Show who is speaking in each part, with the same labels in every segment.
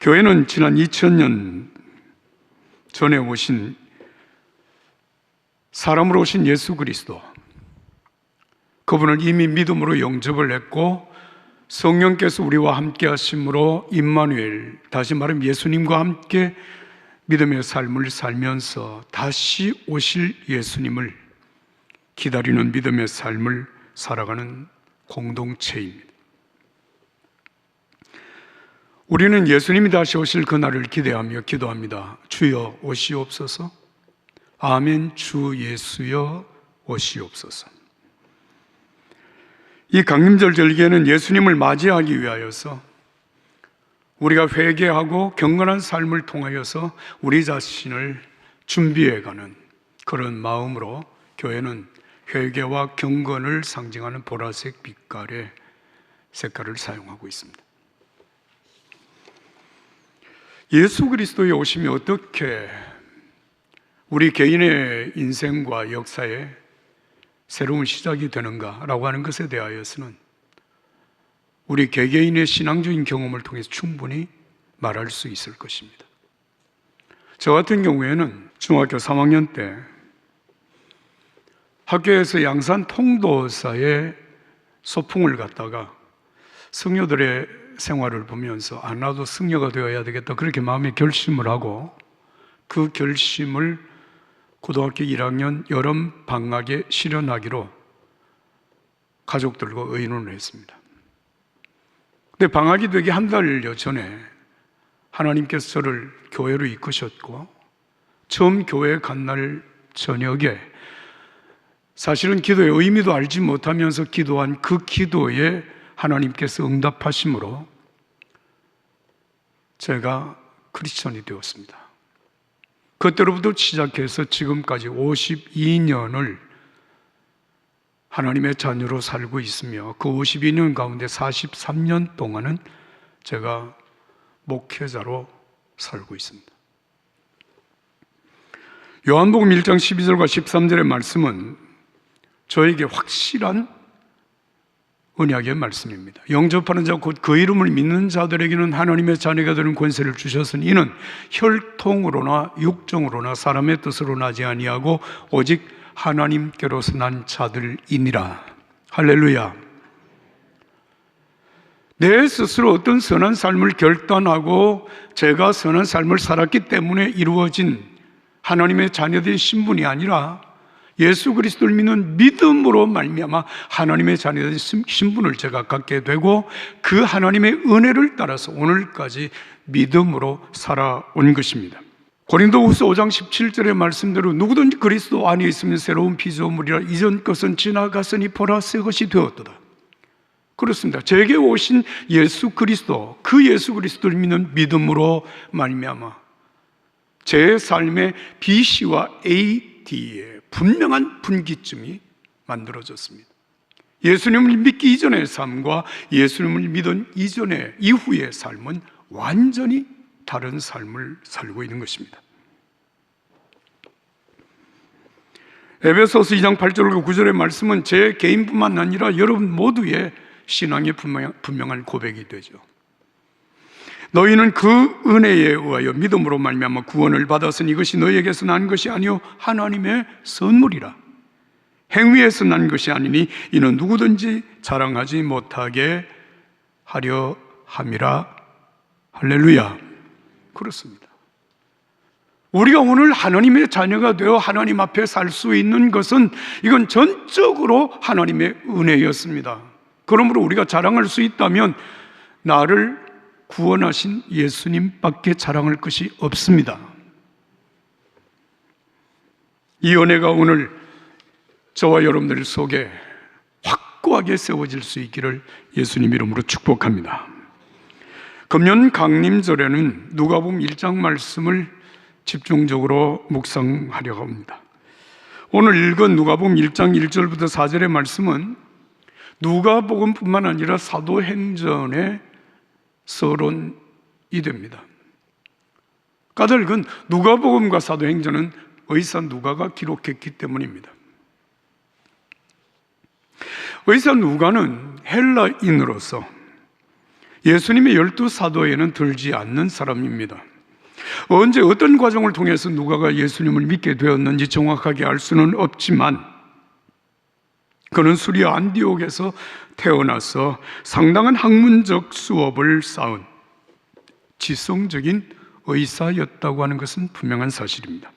Speaker 1: 교회는 지난 2000년 전에 오신 사람으로 오신 예수 그리스도, 그분을 이미 믿음으로 영접을 했고 성령께서 우리와 함께 하심으로 임마누엘, 다시 말하면 예수님과 함께 믿음의 삶을 살면서 다시 오실 예수님을 기다리는 믿음의 삶을 살아가는 공동체입니다. 우리는 예수님이 다시 오실 그날을 기대하며 기도합니다. 주여 오시옵소서. 아멘. 주 예수여 오시옵소서. 이 강림절 절기에는 예수님을 맞이하기 위하여서 우리가 회개하고 경건한 삶을 통하여서 우리 자신을 준비해가는 그런 마음으로 교회는 회개와 경건을 상징하는 보라색 빛깔의 색깔을 사용하고 있습니다. 예수 그리스도의 오심이 어떻게 우리 개인의 인생과 역사에 새로운 시작이 되는가라고 하는 것에 대하여서는 우리 개개인의 신앙적인 경험을 통해서 충분히 말할 수 있을 것입니다. 저 같은 경우에는 중학교 3학년 때 학교에서 양산 통도사의 소풍을 갔다가 성녀들의 생활을 보면서 나도 승려가 되어야 되겠다, 그렇게 마음에 결심을 하고 그 결심을 고등학교 1학년 여름 방학에 실현하기로 가족들과 의논을 했습니다. 근데 방학이 되기 한 달여 전에 하나님께서 저를 교회로 이끄셨고 처음 교회에 간 날 저녁에 사실은 기도의 의미도 알지 못하면서 기도한 그 기도에 하나님께서 응답하심으로 제가 크리스천이 되었습니다. 그때로부터 시작해서 지금까지 52년을 하나님의 자녀로 살고 있으며 그 52년 가운데 43년 동안은 제가 목회자로 살고 있습니다. 요한복음 1장 12절과 13절의 말씀은 저에게 확실한 언약의 말씀입니다. 영접하는 자 곧 그 이름을 믿는 자들에게는 하나님의 자녀가 되는 권세를 주셨으니 이는 혈통으로나 육정으로나 사람의 뜻으로 나지 아니하고 오직 하나님께로서 난 자들이니라. 할렐루야. 내 스스로 어떤 선한 삶을 결단하고 제가 선한 삶을 살았기 때문에 이루어진 하나님의 자녀된 신분이 아니라 예수 그리스도를 믿는 믿음으로 말미암아 하나님의 자녀된 신분을 제가 갖게 되고 그 하나님의 은혜를 따라서 오늘까지 믿음으로 살아온 것입니다. 고린도후서 5장 17절의 말씀대로 누구든지 그리스도 안에 있으면 새로운 피조물이라 이전 것은 지나갔으니 보라 새 것이 되었도다. 그렇습니다. 제게 오신 예수 그리스도, 그 예수 그리스도를 믿는 믿음으로 말미암아 제 삶의 BC와 AD의 분명한 분기점이 만들어졌습니다. 예수님을 믿기 이전의 삶과 예수님을 믿은 이후의 삶은 완전히 다른 삶을 살고 있는 것입니다. 에베소서 2장 8절과 9절의 말씀은 제 개인뿐만 아니라 여러분 모두의 신앙의 분명한 고백이 되죠. 너희는 그 은혜에 의하여 믿음으로 말미암아 구원을 받았으니 이것이 너희에게서 난 것이 아니요 하나님의 선물이라. 행위에서 난 것이 아니니 이는 누구든지 자랑하지 못하게 하려 함이라. 할렐루야. 그렇습니다. 우리가 오늘 하나님의 자녀가 되어 하나님 앞에 살 수 있는 것은 이건 전적으로 하나님의 은혜였습니다. 그러므로 우리가 자랑할 수 있다면 나를 구원하신 예수님밖에 자랑할 것이 없습니다. 이 은혜가 오늘 저와 여러분들 속에 확고하게 세워질 수 있기를 예수님 이름으로 축복합니다. 금년 강림절에는 누가복음 1장 말씀을 집중적으로 묵상하려고 합니다. 오늘 읽은 누가복음 1장 1절부터 4절의 말씀은 누가복음뿐만 아니라 사도행전의 서론이 됩니다. 까닭은 누가복음과 사도행전은 의사 누가가 기록했기 때문입니다. 의사 누가는 헬라인으로서 예수님의 12사도에는 들지 않는 사람입니다. 언제 어떤 과정을 통해서 누가가 예수님을 믿게 되었는지 정확하게 알 수는 없지만 그는 수리아 안디옥에서 태어나서 상당한 학문적 수업을 쌓은 지성적인 의사였다고 하는 것은 분명한 사실입니다.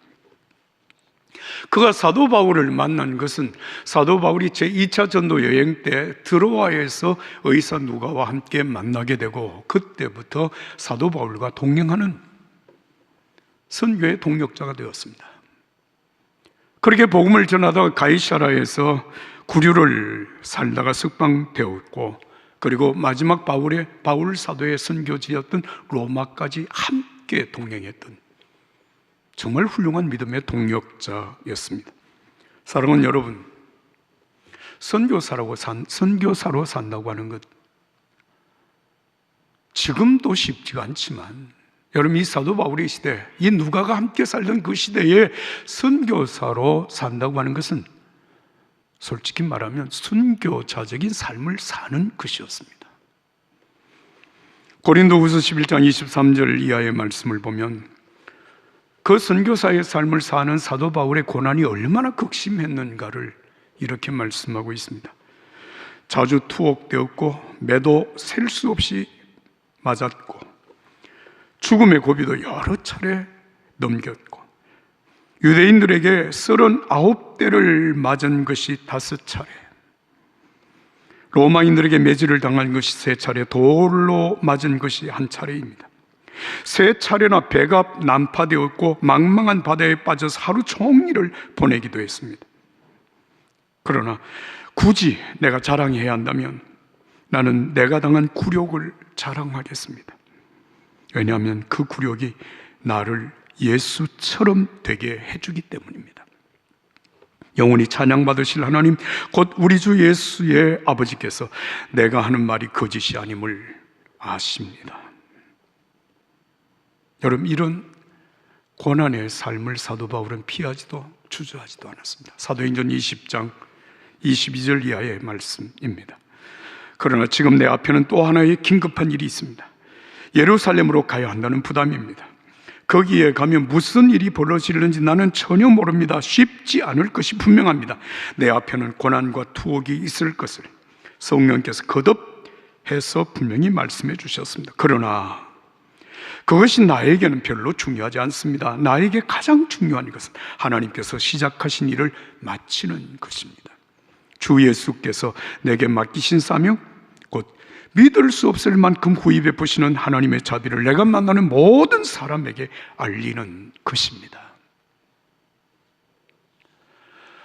Speaker 1: 그가 사도 바울을 만난 것은 사도 바울이 제2차 전도 여행 때 드로아에서 의사 누가와 함께 만나게 되고 그때부터 사도 바울과 동행하는 선교의 동력자가 되었습니다. 그렇게 복음을 전하다가 가이사라에서 구류를 살다가 석방되었고 그리고 마지막 바울 사도의 선교지였던 로마까지 함께 동행했던 정말 훌륭한 믿음의 동력자였습니다. 사랑하는 여러분, 선교사로 산다고 하는 것 지금도 쉽지가 않지만 여러분, 이 사도 바울의 시대, 이 누가가 함께 살던 그 시대에 선교사로 산다고 하는 것은 솔직히 말하면 순교자적인 삶을 사는 것이었습니다. 고린도후서 11장 23절 이하의 말씀을 보면 그 선교사의 삶을 사는 사도 바울의 고난이 얼마나 극심했는가를 이렇게 말씀하고 있습니다. 자주 투옥되었고 매도 셀 수 없이 맞았고 죽음의 고비도 여러 차례 넘겼고 유대인들에게 39대를 맞은 것이 5차례, 로마인들에게 매질을 당한 것이 3차례, 돌로 맞은 것이 1차례입니다. 3차례나 배가 난파되었고 망망한 바다에 빠져서 하루 종일을 보내기도 했습니다. 그러나 굳이 내가 자랑해야 한다면 나는 내가 당한 굴욕을 자랑하겠습니다. 왜냐하면 그 굴욕이 나를 예수처럼 되게 해주기 때문입니다. 영원히 찬양받으실 하나님 곧 우리 주 예수의 아버지께서 내가 하는 말이 거짓이 아님을 아십니다. 여러분, 이런 고난의 삶을 사도 바울은 피하지도 주저하지도 않았습니다. 사도행전 20장 22절 이하의 말씀입니다. 그러나 지금 내 앞에는 또 하나의 긴급한 일이 있습니다. 예루살렘으로 가야 한다는 부담입니다. 거기에 가면 무슨 일이 벌어지는지 나는 전혀 모릅니다. 쉽지 않을 것이 분명합니다. 내 앞에는 고난과 투옥이 있을 것을 성령께서 거듭해서 분명히 말씀해 주셨습니다. 그러나 그것이 나에게는 별로 중요하지 않습니다. 나에게 가장 중요한 것은 하나님께서 시작하신 일을 마치는 것입니다. 주 예수께서 내게 맡기신 사명, 곧 믿을 수 없을 만큼 후히 베푸시는 하나님의 자비를 내가 만나는 모든 사람에게 알리는 것입니다.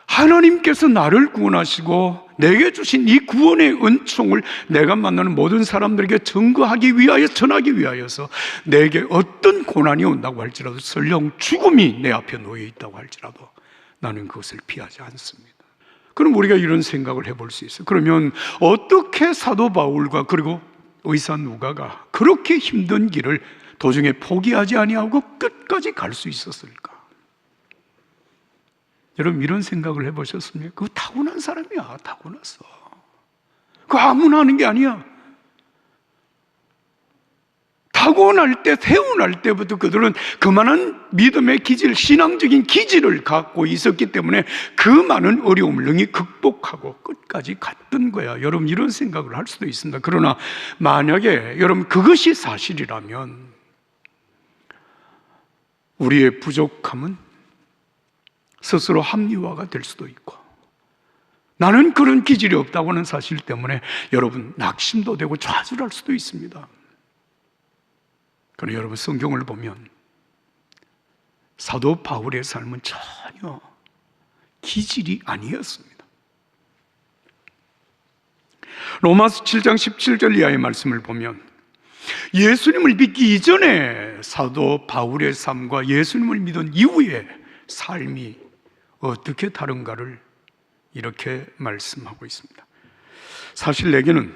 Speaker 1: 하나님께서 나를 구원하시고 내게 주신 이 구원의 은총을 내가 만나는 모든 사람들에게 증거하기 위하여, 전하기 위하여서 내게 어떤 고난이 온다고 할지라도, 설령 죽음이 내 앞에 놓여 있다고 할지라도 나는 그것을 피하지 않습니다. 그럼 우리가 이런 생각을 해볼 수 있어요. 그러면 어떻게 사도 바울과 그리고 의사 누가가 그렇게 힘든 길을 도중에 포기하지 아니하고 끝까지 갈 수 있었을까? 여러분, 이런 생각을 해보셨습니까? 그거 타고난 사람이야. 타고났어. 그거 아무나 하는 게 아니야. 타고날 때, 태어날 때부터 그들은 그만한 믿음의 기질, 신앙적인 기질을 갖고 있었기 때문에 그 많은 어려움을 능히 극복하고 끝까지 갔던 거야. 여러분, 이런 생각을 할 수도 있습니다. 그러나 만약에 여러분 그것이 사실이라면 우리의 부족함은 스스로 합리화가 될 수도 있고, 나는 그런 기질이 없다고 하는 사실 때문에 여러분 낙심도 되고 좌절할 수도 있습니다. 그러나 여러분, 성경을 보면 사도 바울의 삶은 전혀 기질이 아니었습니다. 로마서 7장 17절 이하의 말씀을 보면 예수님을 믿기 이전에 사도 바울의 삶과 예수님을 믿은 이후의 삶이 어떻게 다른가를 이렇게 말씀하고 있습니다. 사실 내게는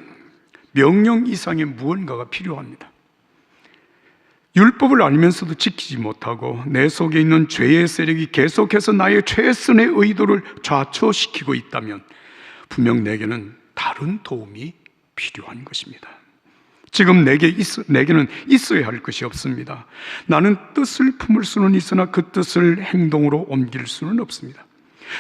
Speaker 1: 명령 이상의 무언가가 필요합니다. 율법을 알면서도 지키지 못하고 내 속에 있는 죄의 세력이 계속해서 나의 최선의 의도를 좌초시키고 있다면 분명 내게는 다른 도움이 필요한 것입니다. 지금 내게는 있어야 할 것이 없습니다. 나는 뜻을 품을 수는 있으나 그 뜻을 행동으로 옮길 수는 없습니다.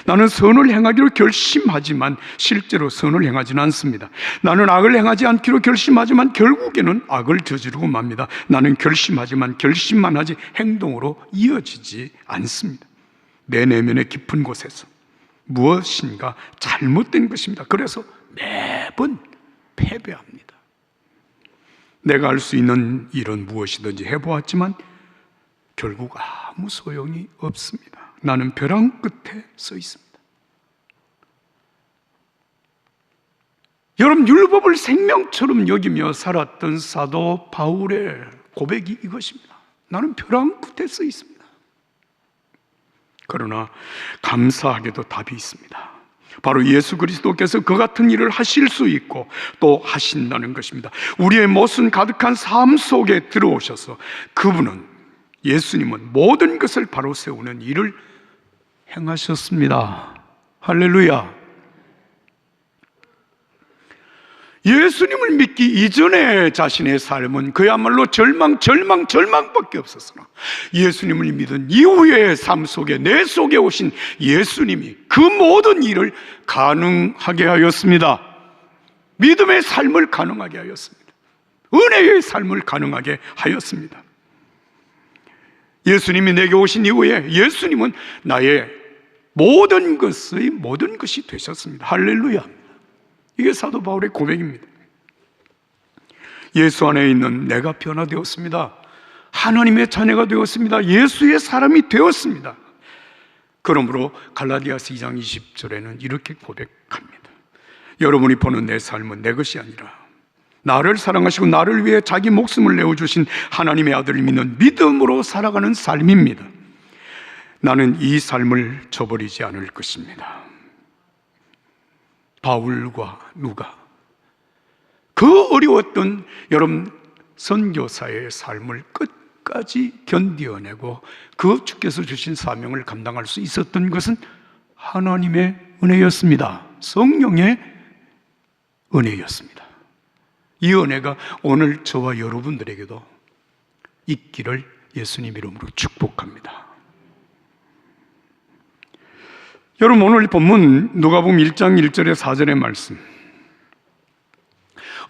Speaker 1: 나는 선을 행하기로 결심하지만 실제로 선을 행하지는 않습니다. 나는 악을 행하지 않기로 결심하지만 결국에는 악을 저지르고 맙니다. 나는 결심하지만 결심만 하지 행동으로 이어지지 않습니다. 내 내면의 깊은 곳에서 무엇인가 잘못된 것입니다. 그래서 매번 패배합니다. 내가 할 수 있는 일은 무엇이든지 해보았지만 결국 아무 소용이 없습니다. 나는 벼랑 끝에 서 있습니다. 여러분, 율법을 생명처럼 여기며 살았던 사도 바울의 고백이 이것입니다. 나는 벼랑 끝에 서 있습니다. 그러나 감사하게도 답이 있습니다. 바로 예수 그리스도께서 그 같은 일을 하실 수 있고 또 하신다는 것입니다. 우리의 모순 가득한 삶 속에 들어오셔서 예수님은 모든 것을 바로 세우는 일을 행하셨습니다. 할렐루야. 예수님을 믿기 이전의 자신의 삶은 그야말로 절망밖에 없었으나 예수님을 믿은 이후의 삶 속에 내 속에 오신 예수님이 그 모든 일을 가능하게 하였습니다. 믿음의 삶을 가능하게 하였습니다. 은혜의 삶을 가능하게 하였습니다. 예수님이 내게 오신 이후에 예수님은 나의 모든 것이 되셨습니다. 할렐루야. 이게 사도 바울의 고백입니다. 예수 안에 있는 내가 변화되었습니다. 하나님의 자녀가 되었습니다. 예수의 사람이 되었습니다. 그러므로 갈라디아서 2장 20절에는 이렇게 고백합니다. 여러분이 보는 내 삶은 내 것이 아니라 나를 사랑하시고 나를 위해 자기 목숨을 내어주신 하나님의 아들을 믿는 믿음으로 살아가는 삶입니다. 나는 이 삶을 저버리지 않을 것입니다. 바울과 누가 그 어려웠던 여러분 선교사의 삶을 끝까지 견디어내고 그 주께서 주신 사명을 감당할 수 있었던 것은 하나님의 은혜였습니다. 성령의 은혜였습니다. 이 은혜가 오늘 저와 여러분들에게도 있기를 예수님 이름으로 축복합니다. 여러분, 오늘 본문 누가복음 1장 1절에 4절의 말씀,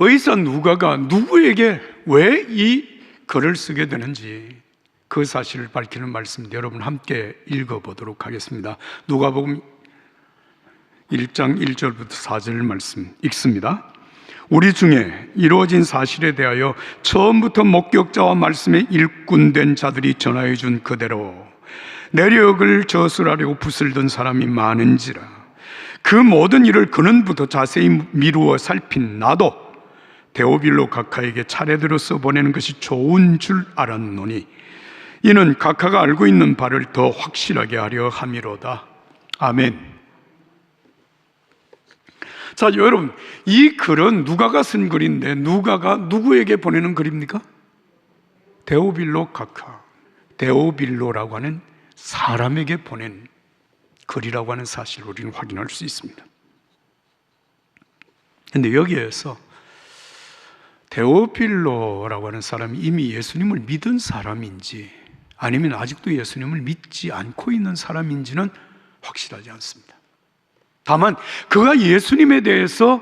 Speaker 1: 의사 누가가 누구에게 왜 이 글을 쓰게 되는지 그 사실을 밝히는 말씀 여러분 함께 읽어보도록 하겠습니다. 누가복음 1장 1절부터 4절 말씀 읽습니다. 우리 중에 이루어진 사실에 대하여 처음부터 목격자와 말씀에 일꾼된 자들이 전하여 준 그대로 내력을 저술하려고 붓을 든 사람이 많은지라 그 모든 일을 그는부터 자세히 미루어 살핀 나도 데오빌로 각하에게 차례대로 써보내는 것이 좋은 줄 알았노니 이는 각하가 알고 있는 바를 더 확실하게 하려 함이로다. 아멘. 자, 여러분, 이 글은 누가가 쓴 글인데 누가가 누구에게 보내는 글입니까? 데오빌로 각하, 데오빌로라고 하는 사람에게 보낸 글이라고 하는 사실을 우리는 확인할 수 있습니다. 그런데 여기에서 데오빌로라고 하는 사람이 이미 예수님을 믿은 사람인지 아니면 아직도 예수님을 믿지 않고 있는 사람인지는 확실하지 않습니다. 다만 그가 예수님에 대해서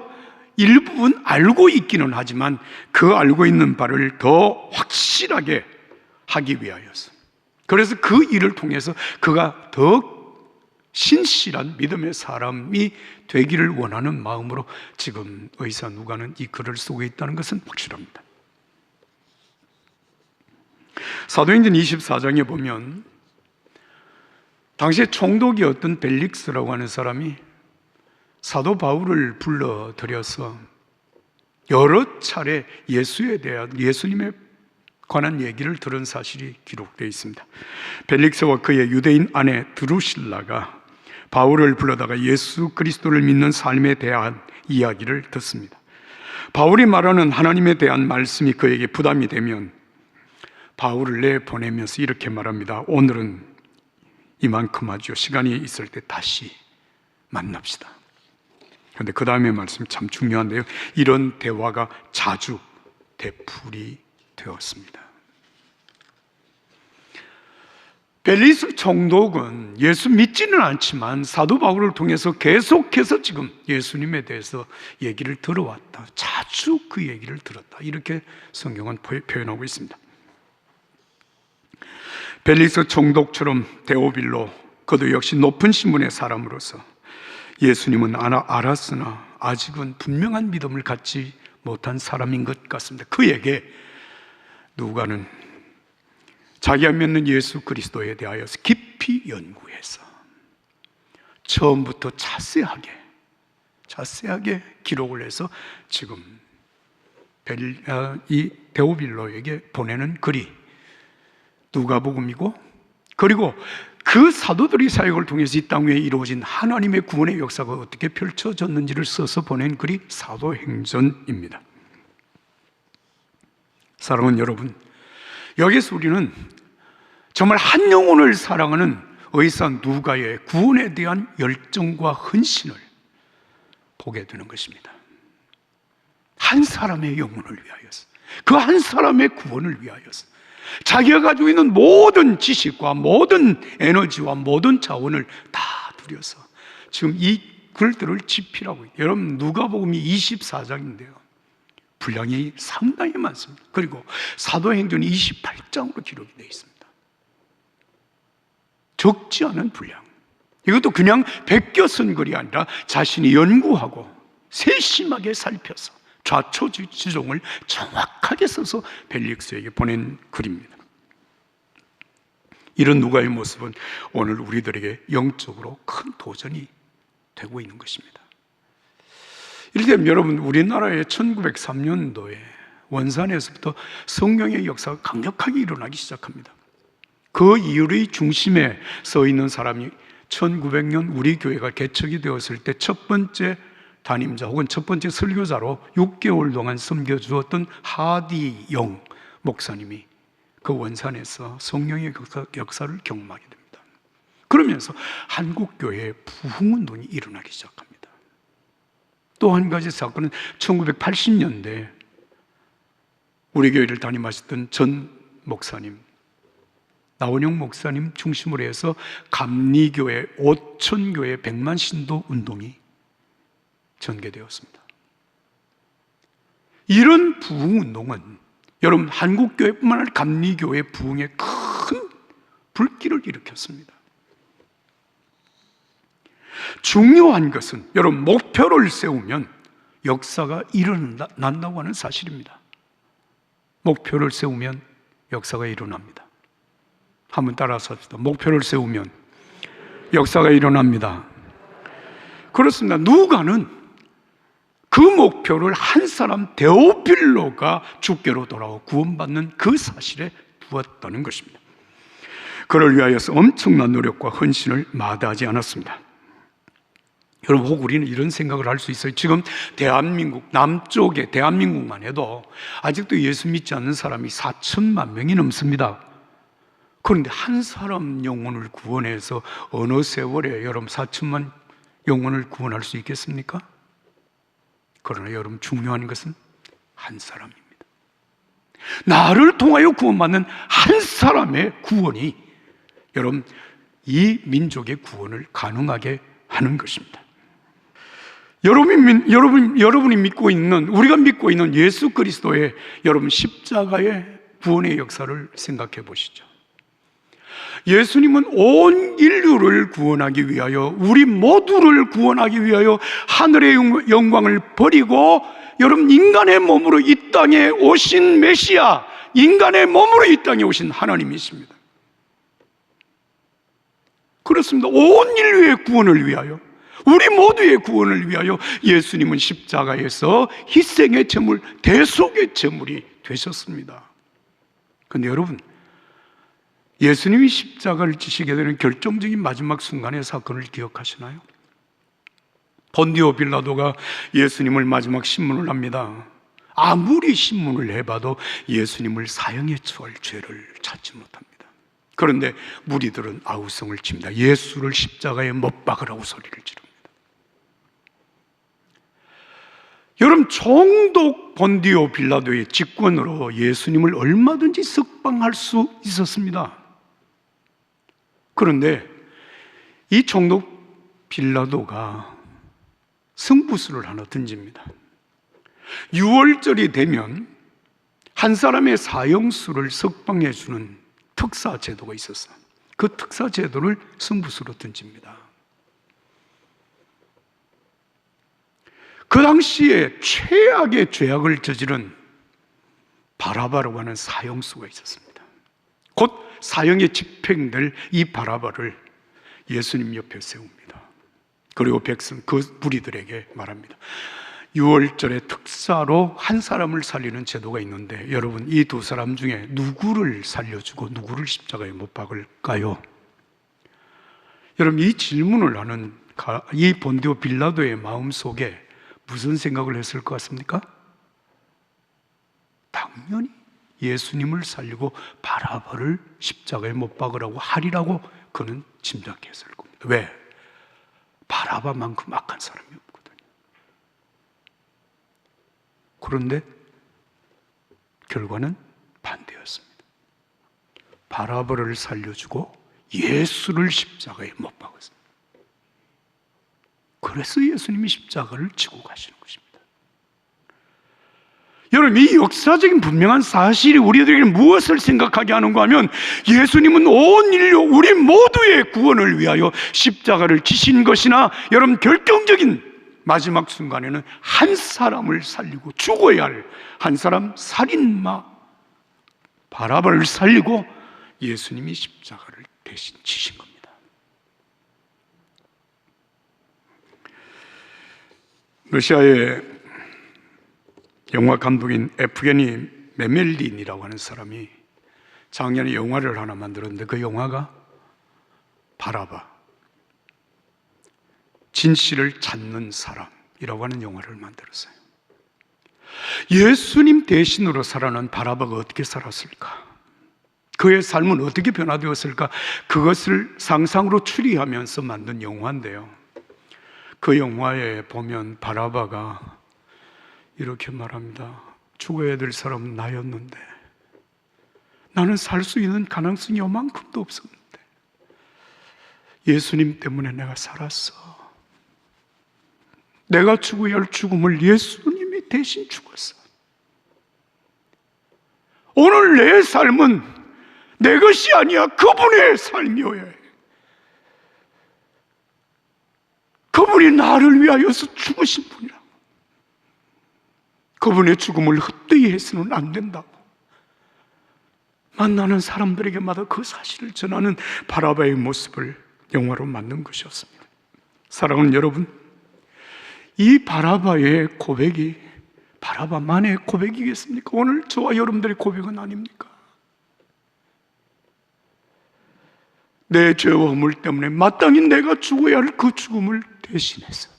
Speaker 1: 일부분 알고 있기는 하지만 그 알고 있는 바를 더 확실하게 하기 위하여서, 그래서 그 일을 통해서 그가 더 신실한 믿음의 사람이 되기를 원하는 마음으로 지금 의사 누가는 이 글을 쓰고 있다는 것은 확실합니다. 사도행전 24장에 보면 당시에 총독이었던 벨릭스라고 하는 사람이 사도 바울을 불러들여서 여러 차례 예수에 대한, 예수님에 관한 얘기를 들은 사실이 기록되어 있습니다. 벨릭스와 그의 유대인 아내 드루실라가 바울을 불러다가 예수 그리스도를 믿는 삶에 대한 이야기를 듣습니다. 바울이 말하는 하나님에 대한 말씀이 그에게 부담이 되면 바울을 내보내면서 이렇게 말합니다. 오늘은 이만큼 하죠. 시간이 있을 때 다시 만납시다. 그런데 그 다음에 말씀이 참 중요한데요. 이런 대화가 자주 되풀이 되었습니다. 벨리스 총독은 예수 믿지는 않지만 사도 바울을 통해서 계속해서 지금 예수님에 대해서 얘기를 들어왔다. 자주 그 얘기를 들었다. 이렇게 성경은 표현하고 있습니다. 벨리스 총독처럼 데오빌로, 그도 역시 높은 신분의 사람으로서 예수님은 알았으나 아직은 분명한 믿음을 갖지 못한 사람인 것 같습니다. 그에게 누가는 자기가 믿는 예수 그리스도에 대하여서 깊이 연구해서 처음부터 자세하게 기록을 해서 지금 이 데오빌로에게 보내는 글이 누가복음이고, 그리고 그 사도들의 사역을 통해서 이 땅 위에 이루어진 하나님의 구원의 역사가 어떻게 펼쳐졌는지를 써서 보낸 글이 사도행전입니다. 사랑하는 여러분, 여기서 우리는 정말 한 영혼을 사랑하는 의사 누가의 구원에 대한 열정과 헌신을 보게 되는 것입니다. 한 사람의 영혼을 위하여서, 그 한 사람의 구원을 위하여서 자기가 가지고 있는 모든 지식과 모든 에너지와 모든 자원을 다 들여서 지금 이 글들을 집필하고 있어요. 여러분, 누가복음이 24장인데요 분량이 상당히 많습니다. 그리고 사도행전이 28장으로 기록이 되어 있습니다. 적지 않은 분량. 이것도 그냥 베껴 쓴 글이 아니라 자신이 연구하고 세심하게 살펴서 좌초지종을 정확하게 써서 벨릭스에게 보낸 글입니다. 이런 누가의 모습은 오늘 우리들에게 영적으로 큰 도전이 되고 있는 것입니다. 이를테면 여러분, 우리나라의 1903년도에 원산에서부터 성령의 역사가 강력하게 일어나기 시작합니다. 그 이유의 중심에 서 있는 사람이 1900년 우리 교회가 개척이 되었을 때 첫 번째 담임자 혹은 첫 번째 설교자로 6개월 동안 섬겨주었던 하디영 목사님이 그 원산에서 성령의 역사를 경험하게 됩니다. 그러면서 한국교회의 부흥운동이 일어나기 시작합니다. 또 한 가지 사건은 1980년대 우리 교회를 담임하셨던 전 목사님, 나원영 목사님 중심으로 해서 감리교회, 오천교회 100만 신도 운동이 전개되었습니다. 이런 부흥운동은 여러분, 한국교회뿐만 아니라 감리교회 부흥에 큰 불길을 일으켰습니다. 중요한 것은 여러분, 목표를 세우면 역사가 일어난다고 하는 사실입니다. 목표를 세우면 역사가 일어납니다. 한번 따라서 합시다. 목표를 세우면 역사가 일어납니다. 그렇습니다. 누가는 그 목표를 한 사람 데오빌로가 주께로 돌아와 구원받는 그 사실에 두었다는 것입니다. 그를 위하여서 엄청난 노력과 헌신을 마다하지 않았습니다. 여러분, 혹 우리는 이런 생각을 할 수 있어요. 지금 대한민국, 남쪽의 대한민국만 해도 아직도 예수 믿지 않는 사람이 4천만 명이 넘습니다. 그런데 한 사람 영혼을 구원해서 어느 세월에 여러분 4천만 영혼을 구원할 수 있겠습니까? 그러나 여러분, 중요한 것은 한 사람입니다. 나를 통하여 구원받는 한 사람의 구원이 여러분, 이 민족의 구원을 가능하게 하는 것입니다. 여러분이 믿고 있는, 우리가 믿고 있는 예수 그리스도의 여러분 십자가의 구원의 역사를 생각해 보시죠. 예수님은 온 인류를 구원하기 위하여, 우리 모두를 구원하기 위하여 하늘의 영광을 버리고 여러분, 인간의 몸으로 이 땅에 오신 메시아, 인간의 몸으로 이 땅에 오신 하나님이십니다. 그렇습니다. 온 인류의 구원을 위하여, 우리 모두의 구원을 위하여 예수님은 십자가에서 희생의 제물, 대속의 제물이 되셨습니다. 그런데 여러분, 예수님이 십자가를 지시게 되는 결정적인 마지막 순간의 사건을 기억하시나요? 본디오 빌라도가 예수님을 마지막 신문을 합니다. 아무리 신문을 해봐도 예수님을 사형에 처할 죄를 찾지 못합니다. 그런데 무리들은 아우성을 칩니다. 예수를 십자가에 못 박으라고 소리를 지릅니다. 여러분, 총독 본디오 빌라도의 직권으로 예수님을 얼마든지 석방할 수 있었습니다. 그런데 이 총독 빌라도가 승부수를 하나 던집니다. 6월절이 되면 한 사람의 사형수를 석방해 주는 특사 제도가 있었어요. 그 특사 제도를 승부수로 던집니다. 그 당시에 최악의 죄악을 저지른 바라바라고 하는 사형수가 있었습니다. 곧 사형에 집행될 이 바라바를 예수님 옆에 세웁니다. 그리고 백성, 그 무리들에게 말합니다. 6월절의 특사로 한 사람을 살리는 제도가 있는데 여러분, 이 두 사람 중에 누구를 살려주고 누구를 십자가에 못 박을까요? 여러분, 이 질문을 하는 이 본디오 빌라도의 마음속에 무슨 생각을 했을 것 같습니까? 당연히 예수님을 살리고 바라바를 십자가에 못 박으라고 하리라고 그는 짐작했을 겁니다. 왜? 바라바만큼 악한 사람이 없거든요. 그런데 결과는 반대였습니다. 바라바를 살려주고 예수를 십자가에 못 박았습니다. 그래서 예수님이 십자가를 지고 가시는 것입니다. 여러분, 이 역사적인 분명한 사실이 우리들에게 무엇을 생각하게 하는가 하면 예수님은 온 인류, 우리 모두의 구원을 위하여 십자가를 지신 것이나, 여러분, 결정적인 마지막 순간에는 한 사람을 살리고 죽어야 할 한 사람, 살인마 바라바를 살리고 예수님이 십자가를 대신 지신 겁니다. 러시아의 영화 감독인 에프게니 메멜린이라고 하는 사람이 작년에 영화를 하나 만들었는데 그 영화가 바라바, 진실을 찾는 사람이라고 하는 영화를 만들었어요. 예수님 대신으로 살아난 바라바가 어떻게 살았을까? 그의 삶은 어떻게 변화되었을까? 그것을 상상으로 추리하면서 만든 영화인데요, 그 영화에 보면 바라바가 이렇게 말합니다. 죽어야 될 사람은 나였는데 나는 살 수 있는 가능성이 요만큼도 없었는데 예수님 때문에 내가 살았어. 내가 죽어야 할 죽음을 예수님이 대신 죽었어. 오늘 내 삶은 내 것이 아니야. 그분의 삶이어야 해. 그분이 나를 위하여서 죽으신 분이라고. 그분의 죽음을 헛되이 해서는 안 된다고 만나는 사람들에게마다 그 사실을 전하는 바라바의 모습을 영화로 만든 것이었습니다. 사랑하는 여러분, 이 바라바의 고백이 바라바만의 고백이겠습니까? 오늘 저와 여러분들의 고백은 아닙니까? 내 죄와 허물 때문에 마땅히 내가 죽어야 할 그 죽음을 대신해서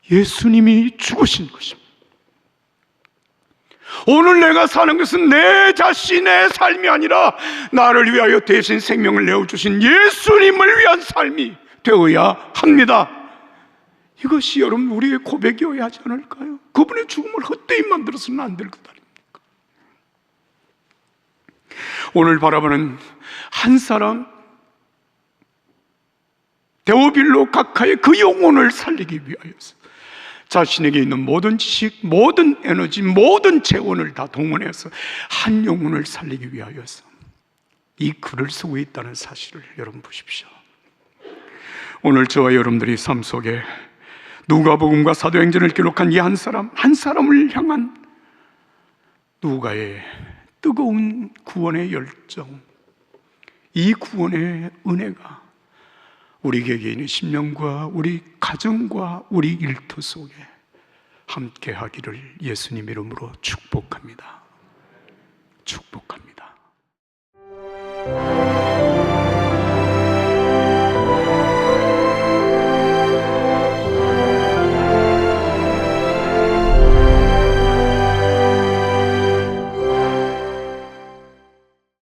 Speaker 1: 예수님이 죽으신 것입니다. 오늘 내가 사는 것은 내 자신의 삶이 아니라 나를 위하여 대신 생명을 내어주신 예수님을 위한 삶이 되어야 합니다. 이것이 여러분 우리의 고백이어야 하지 않을까요? 그분의 죽음을 헛되이 만들어서는 안 될 것 아닙니까? 오늘 바라보는 한 사람, 데오빌로 각하의 그 영혼을 살리기 위하여서 자신에게 있는 모든 지식, 모든 에너지, 모든 재원을 다 동원해서 한 영혼을 살리기 위하여서 이 글을 쓰고 있다는 사실을 여러분 보십시오. 오늘 저와 여러분들이 삶 속에 누가복음과 사도행전을 기록한 이 한 사람을 향한 누가의 뜨거운 구원의 열정, 이 구원의 은혜가 우리 개개인의 심령과 우리 가정과 우리 일터 속에 함께 하기를 예수님 이름으로 축복합니다. 축복합니다.